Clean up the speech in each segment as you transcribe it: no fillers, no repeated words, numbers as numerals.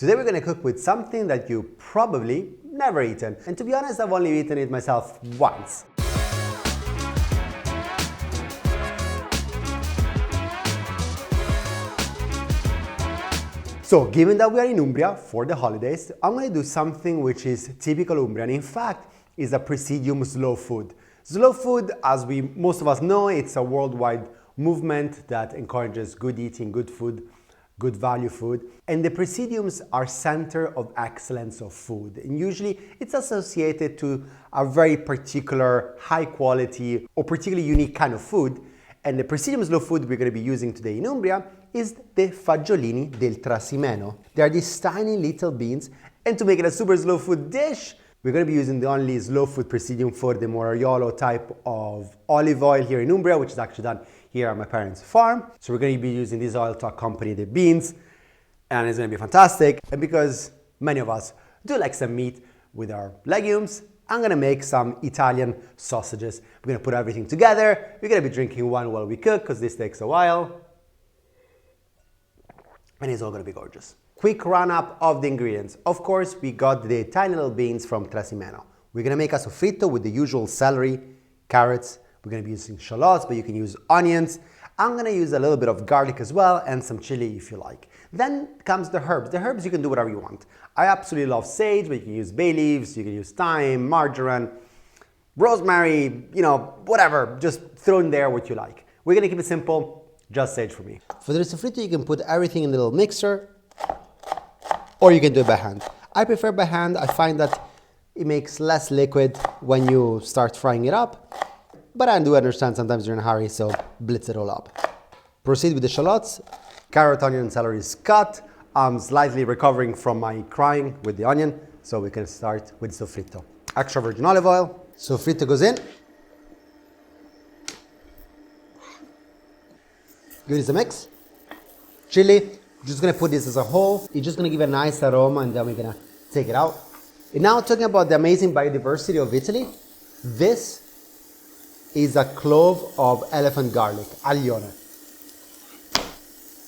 Today we're going to cook with something that you probably never eaten. And to be honest, I've only eaten it myself once. So, given that we are in Umbria for the holidays, I'm going to do something which is typical Umbrian. In fact, is a presidium slow food. Slow food, as most of us know, it's a worldwide movement that encourages good eating, good food, good value food. And the presidiums are center of excellence of food. And usually it's associated to a very particular high quality or particularly unique kind of food. And the presidium slow food we're going to be using today in Umbria is the Fagiolini del Trasimeno. They are these tiny little beans, and to make it a super slow food dish, we're going to be using the only slow food presidium for the Moraiolo type of olive oil here in Umbria, which is actually done here at my parents' farm. So we're going to be using this oil to accompany the beans, and it's going to be fantastic. And because many of us do like some meat with our legumes, I'm going to make some Italian sausages. We're going to put everything together. We're going to be drinking one while we cook, because this takes a while. And it's all going to be gorgeous. Quick run-up of the ingredients. Of course, we got the tiny little beans from Trasimeno. We're going to make a soffritto with the usual celery, carrots. We're going to be using shallots, but you can use onions. I'm going to use a little bit of garlic as well, and some chili if you like. Then comes the herbs. The herbs, you can do whatever you want. I absolutely love sage, but you can use bay leaves, you can use thyme, marjoram, rosemary, whatever. Just throw in there what you like. We're going to keep it simple. Just sage for me. For the soffritto, you can put everything in a little mixer, or you can do it by hand. I prefer by hand. I find that it makes less liquid when you start frying it up, but I do understand sometimes you're in a hurry, so blitz it all up. Proceed with the shallots. Carrot, onion, and celery is cut. I'm slightly recovering from my crying with the onion, so we can start with soffritto. Extra virgin olive oil. Soffritto goes in. Give this a mix. Chili, just gonna put this as a whole. It's just gonna give a nice aroma, and then we're gonna take it out. And now talking about the amazing biodiversity of Italy, this is a clove of elephant garlic, aglione,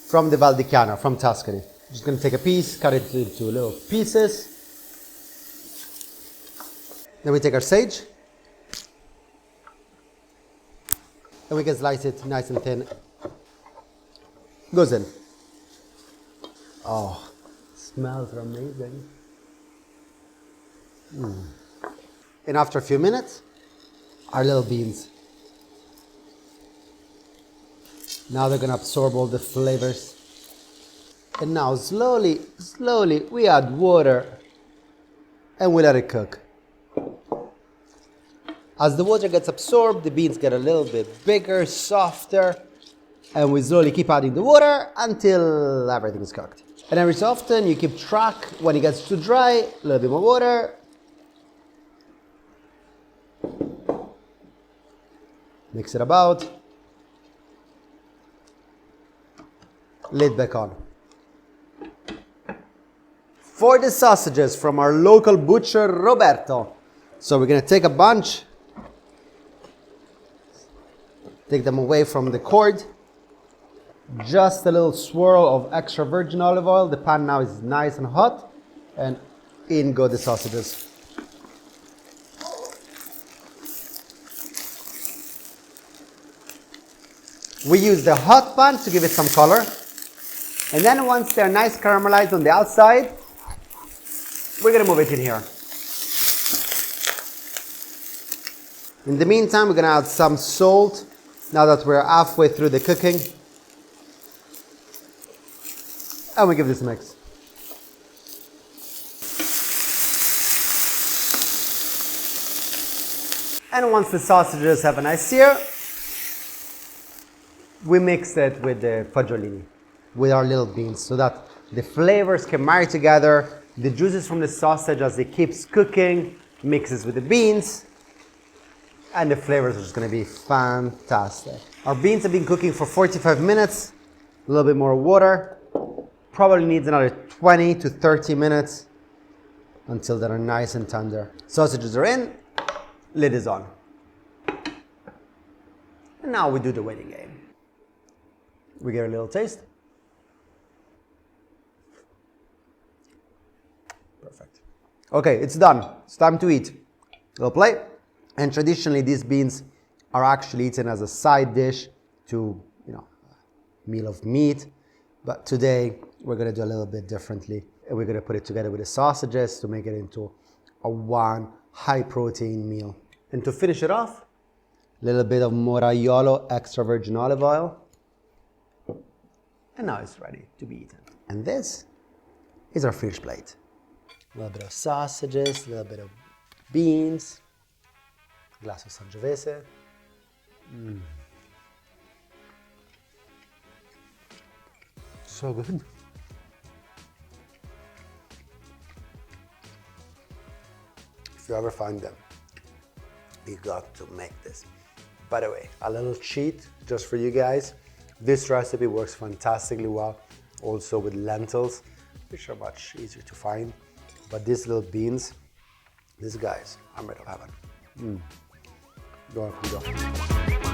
from the Val di Chiana, from Tuscany. Just gonna take a piece, cut it into little pieces. Then we take our sage, and we can slice it nice and thin. Goes in. Oh, smells amazing. And after a few minutes, our little beans. Now they're gonna absorb all the flavors. And now slowly, we add water and we let it cook. As the water gets absorbed, the beans get a little bit bigger, softer, and we slowly keep adding the water until everything is cooked. And every so often you keep track. When it gets too dry, a little bit more water. Mix it about. Lid back on. For the sausages from our local butcher, Roberto. So we're gonna take a bunch. Take them away from the cord. Just a little swirl of extra virgin olive oil. The pan now is nice and hot, and in go the sausages. We use the hot pan to give it some color, and then once they're nice caramelized on the outside, we're gonna move it in here. In the meantime, we're gonna add some salt now that we're halfway through the cooking. And we give this a mix. And once the sausages have a nice sear, we mix it with the fagiolini, with our little beans, so that the flavors can marry together. The juices from the sausage, as it keeps cooking, mixes with the beans, and the flavors are just going to be fantastic. Our beans have been cooking for 45 minutes, a little bit more water. Probably needs another 20 to 30 minutes until they're nice and tender. Sausages are in, lid is on. And now we do the waiting game. We get a little taste. Perfect. Okay, it's done. It's time to eat. Little plate. And traditionally, these beans are actually eaten as a side dish to, a meal of meat. But today, we're going to do a little bit differently. And we're going to put it together with the sausages to make it into a one high-protein meal. And to finish it off, a little bit of Moraiolo extra virgin olive oil. And now it's ready to be eaten. And this is our finished plate. A little bit of sausages, a little bit of beans, a glass of Sangiovese. So good. If you ever find them, you got to make this. By the way, a little cheat just for you guys. This recipe works fantastically well also with lentils, which are much easier to find. But these little beans, these guys, I'm ready to have it. Go on, go.